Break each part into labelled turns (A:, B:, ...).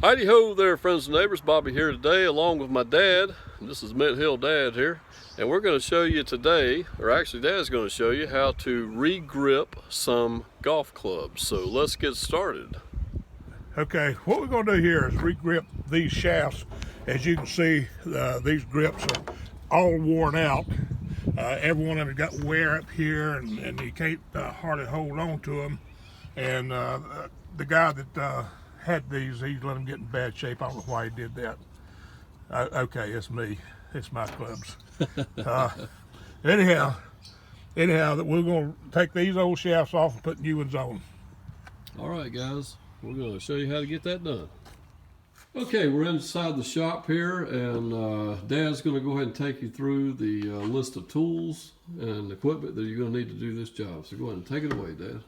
A: Heidi ho there, friends and neighbors. Bobby here today, along with my dad. This is Mint Hill Dad here, and we're going to show you today, or actually, Dad's going to show you how to re-grip some golf clubs. So let's get started.
B: Okay, what we're going to do here is re-grip these shafts. As you can see, these grips are all worn out. Every one of them got wear up here, and you can't hardly hold on to them. And the guy that had these, he let them get in bad shape. I don't know why he did that. Okay, it's me. It's my clubs. Uh, anyhow, that we're going to take these old shafts off and put new ones on.
A: All right, guys, we're going to show you how to get that done. Okay, we're inside the shop here, and Dad's going to go ahead and take you through the list of tools and equipment that you're going to need to do this job. So go ahead and take it away, Dad.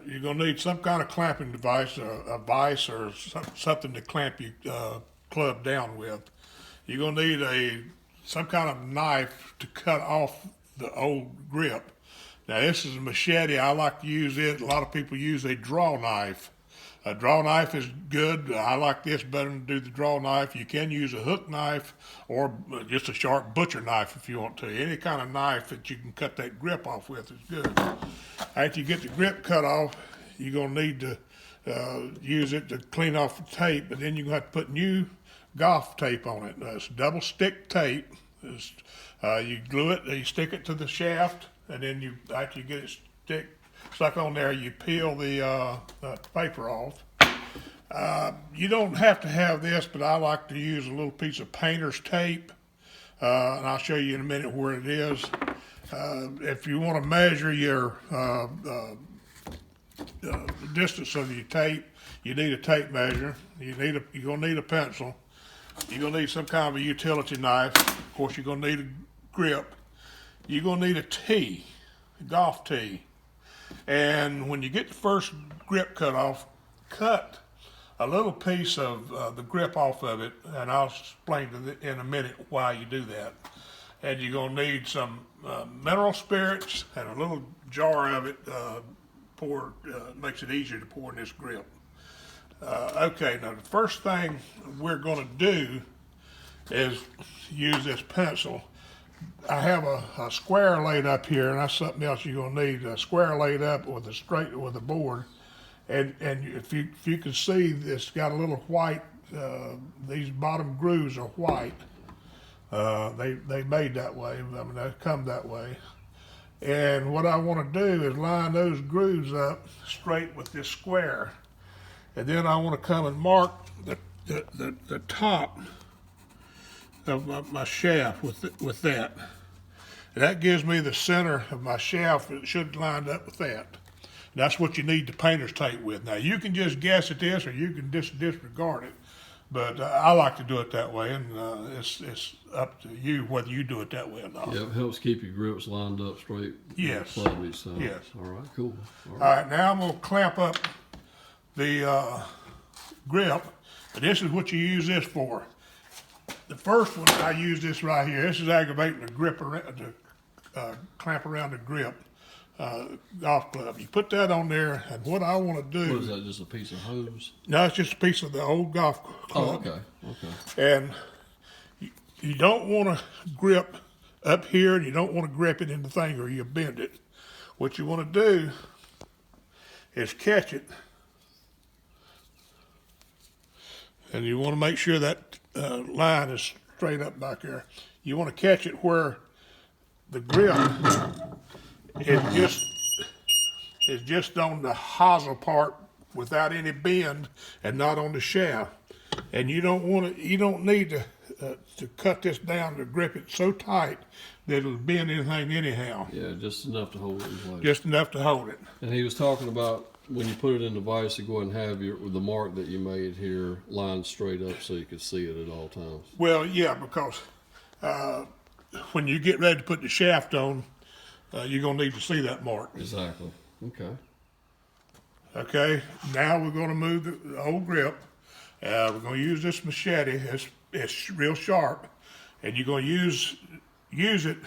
B: You're going to need some kind of clamping device, a vise or something to clamp your club down with. You're going to need some kind of knife to cut off the old grip. Now this is a machete. I like to use it. A lot of people use a draw knife. A draw knife is good. I like this better than do the draw knife. You can use a hook knife or just a sharp butcher knife if you want to. Any kind of knife that you can cut that grip off with is good. After you get the grip cut off, you're going to need to use it to clean off the tape, but then you're going to have to put new golf tape on it. It's double stick tape. You glue it, you stick it to the shaft, and then after you get it stuck on there, you peel the paper off. You don't have to have this, but I like to use a little piece of painter's tape, and I'll show you in a minute where it is. If you want to measure your distance of your tape, you need a tape measure. You're going to need a pencil. You're going to need some kind of a utility knife. Of course, you're going to need a grip. You're going to need a tee, a golf tee. And when you get the first grip cut off, cut a little piece of the grip off of it, and I'll explain in a minute why you do that. And you're going to need some mineral spirits and a little jar of it. Makes it easier to pour in this grip. Okay, now the first thing we're going to do is use this pencil. I have a square laid up here, and that's something else you're going to need. A square laid up with a board, and if you can see, it's got a little white. These bottom grooves are white. They made that way. I mean, they come that way. And what I want to do is line those grooves up straight with this square, and then I want to come and mark the top of my shaft with that. And that gives me the center of my shaft. It should line up with that. And that's what you need the painter's tape with. Now you can just guess at this, or you can disregard it. But I like to do it that way, and it's up to you whether you do it that way or not.
A: Yeah, it helps keep your grips lined up straight.
B: Yes. Yes.
A: All right, cool.
B: All right, now I'm going to clamp up the grip. And this is what you use this for. The first one, I use this right here. This is aggravating the grip around, clamp around the grip golf club. You put that on there, and what I want to do.
A: What is that? Just a piece of hose?
B: No, it's just a piece of the old golf club.
A: Oh, okay.
B: And you don't want to grip up here, and you don't want to grip it in the thing, or you bend it. What you want to do is catch it, and you want to make sure that line is straight up back there. You want to catch it where the grip is just on the hosel part without any bend, and not on the shaft. And you don't need to cut this down to grip it so tight that it'll bend anything anyhow.
A: Yeah, just enough to hold it in place.
B: Just enough to hold it.
A: And he was talking about when you put it in the vise, to go ahead and have the mark that you made here lined straight up so you could see it at all times.
B: Well, yeah, because when you get ready to put the shaft on, you're going to need to see that mark.
A: Exactly. Okay.
B: Okay, now we're going to move the old grip. We're going to use this machete. It's real sharp, and you're going to use it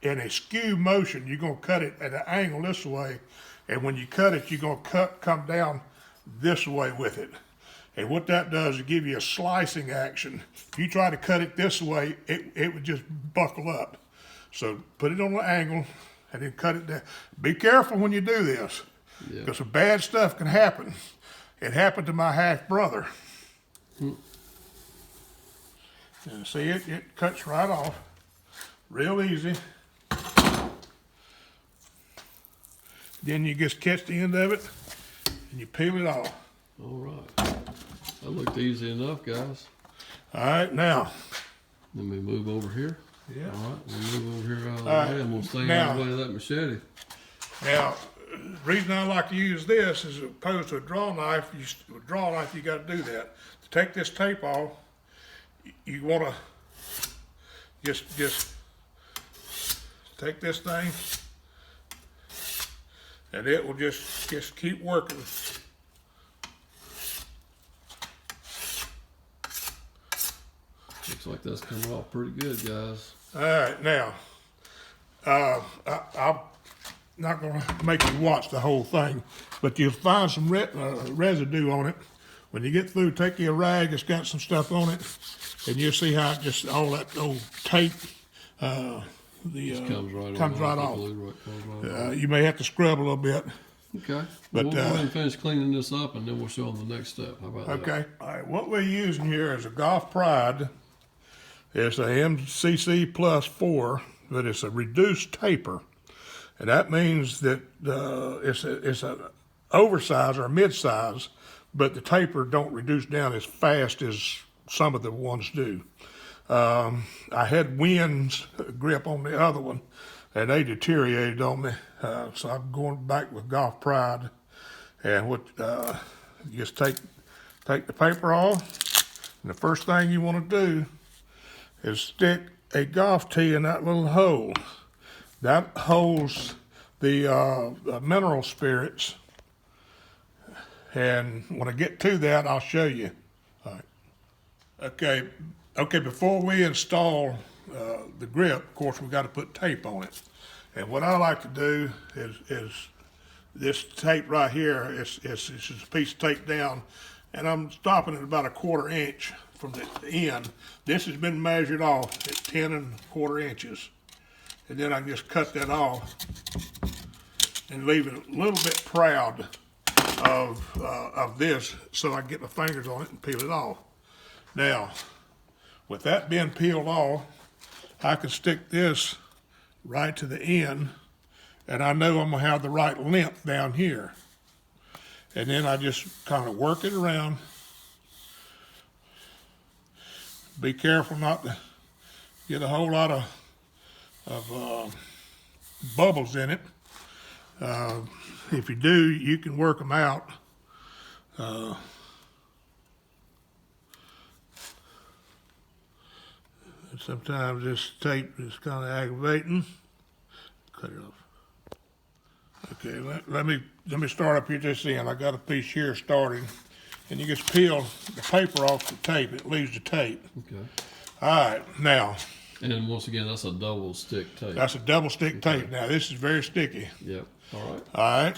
B: in a skew motion. You're going to cut it at an angle this way, and when you cut it, you're going to come down this way with it. And what that does is give you a slicing action. If you try to cut it this way, it would just buckle up. So put it on an angle and then cut it down. Be careful when you do this, because some bad stuff can happen. It happened to my half brother. And see, it cuts right off, real easy. Then you just catch the end of it and you peel it off.
A: All right. That looked easy enough, guys.
B: All right, now.
A: Let me move over here.
B: Yeah.
A: All right, we'll move over here out of the
B: All right,
A: way, and we'll stay
B: now-
A: out of the way of that machete.
B: Now, the reason I like to use this as opposed to a draw knife, you got to do that. To take this tape off, you want to just take this thing, and it will just keep working.
A: Looks like that's coming off pretty good, guys.
B: All right, now, I'm not going to make you watch the whole thing, but you'll find some residue on it. When you get through, take your rag that's got some stuff on it, and you'll see how it just, all that old tape,
A: Comes right
B: off.
A: Glue comes right off.
B: You may have to scrub a little bit.
A: Okay.
B: But,
A: We'll go ahead and finish cleaning this up, and then we'll show them the next step. How about that?
B: Okay. All right, what we're using here is a Golf Pride. It's a MCC Plus 4, but it's a reduced taper. And that means that it's an oversized or a mid-size, but the taper don't reduce down as fast as some of the ones do. I had Wind's grip on the other one, and they deteriorated on me. So I'm going back with Golf Pride. And what you just take the paper off, and the first thing you want to do is stick a golf tee in that little hole. That holds the mineral spirits. And when I get to that, I'll show you. All right. Okay. Before we install the grip, of course, we've got to put tape on it. And what I like to do is this tape right here is a piece of tape down, and I'm stopping at about 1/4 inch from the end. This has been measured off at 10 1/4 inches. And then I can just cut that off and leave it a little bit proud of this, so I can get my fingers on it and peel it off. Now, with that being peeled off, I can stick this right to the end, and I know I'm gonna have the right length down here. And then I just kind of work it around. Be careful not to get a whole lot of bubbles in it. If you do, you can work them out. Sometimes this tape is kind of aggravating. Cut it off. Okay, let me start up here this end. I got a piece here starting, and you just peel the paper off the tape. It leaves the tape.
A: Okay.
B: All right, now.
A: And once again, that's a double stick tape.
B: That's a double stick tape. Now this is very sticky.
A: Yep. All right.
B: All right.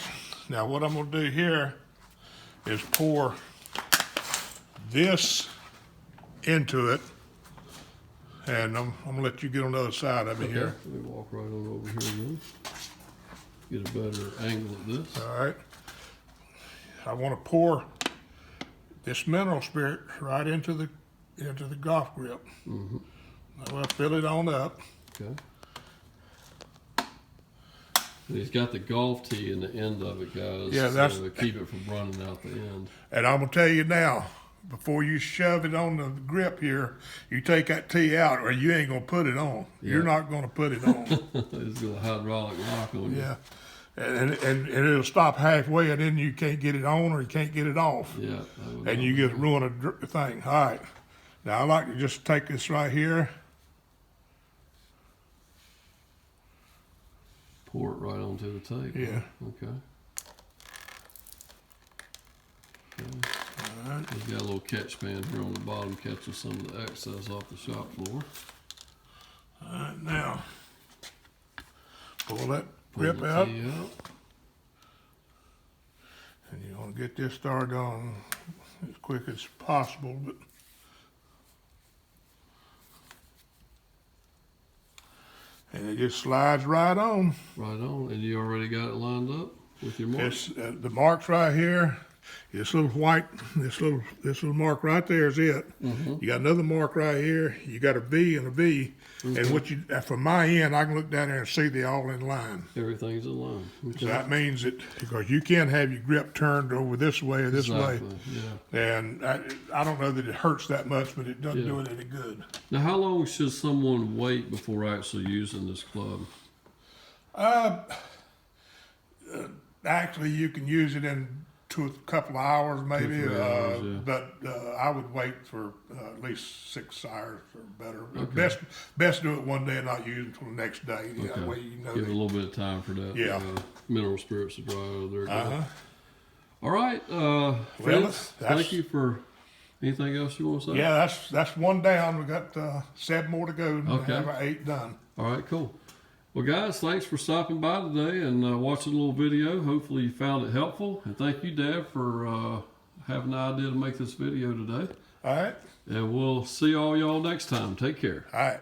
B: Now what I'm gonna do here is pour this into it, and I'm gonna let you get on the other side of me
A: Okay.
B: here.
A: Let me walk right on over here then. Get a better angle at this.
B: All right. I want to pour this mineral spirit right into the golf grip.
A: Mm-hmm.
B: I'm gonna fill it on up.
A: Okay. And he's got the golf tee in the end of it, guys.
B: Yeah, that's-
A: to keep it from running out the end.
B: And I'm gonna tell you now, before you shove it on the grip here, you take that tee out, or you ain't gonna put it on.
A: Yeah.
B: You're not gonna put it on.
A: It's got a hydraulic lock on you.
B: Yeah. And it'll stop halfway, and then you can't get it on or you can't get it off.
A: Yeah. that would
B: And you just ruin a thing. All right. Now I like to just take this right here.
A: pour it right onto the tape.
B: Yeah.
A: Okay.
B: All right.
A: We've got a little catch band here on the bottom, catching some of the excess off the shop floor.
B: All right. Now pull that
A: Pull
B: grip
A: the
B: out,
A: tee out.
B: and you want to get this started on as quick as possible. But and it just slides right on.
A: Right on. And you already got it lined up with your mark?
B: It's the marks right here. This little white, this little mark right there is it. You got another mark right here. You got a V and a V. And what you, from my end, I can look down there and see they all in line.
A: Everything's in line. Okay.
B: So that means that because you can't have your grip turned over this way or this way.
A: Exactly, yeah.
B: And I don't know that it hurts that much, but it doesn't do it any good.
A: Now, how long should someone wait before actually using this club?
B: Actually, you can use it in a couple of hours, maybe.
A: 2 or 3 hours, yeah.
B: But I would wait for at least 6 hours or better.
A: Okay.
B: Best do it one day and not use it until the next day.
A: Okay.
B: That way you know.
A: Give it a little bit of time for that.
B: Yeah.
A: Mineral spirits to dry out of there.
B: Uh-huh.
A: All right. Vince, thank you for anything else you want to say?
B: Yeah, that's one down. We got 7 more to go and
A: Okay.
B: have our 8 done.
A: All right, cool. Well, guys, thanks for stopping by today and watching a little video. Hopefully you found it helpful. And thank you, Dad, for having the idea to make this video today.
B: All right.
A: And we'll see all y'all next time. Take care.
B: All right.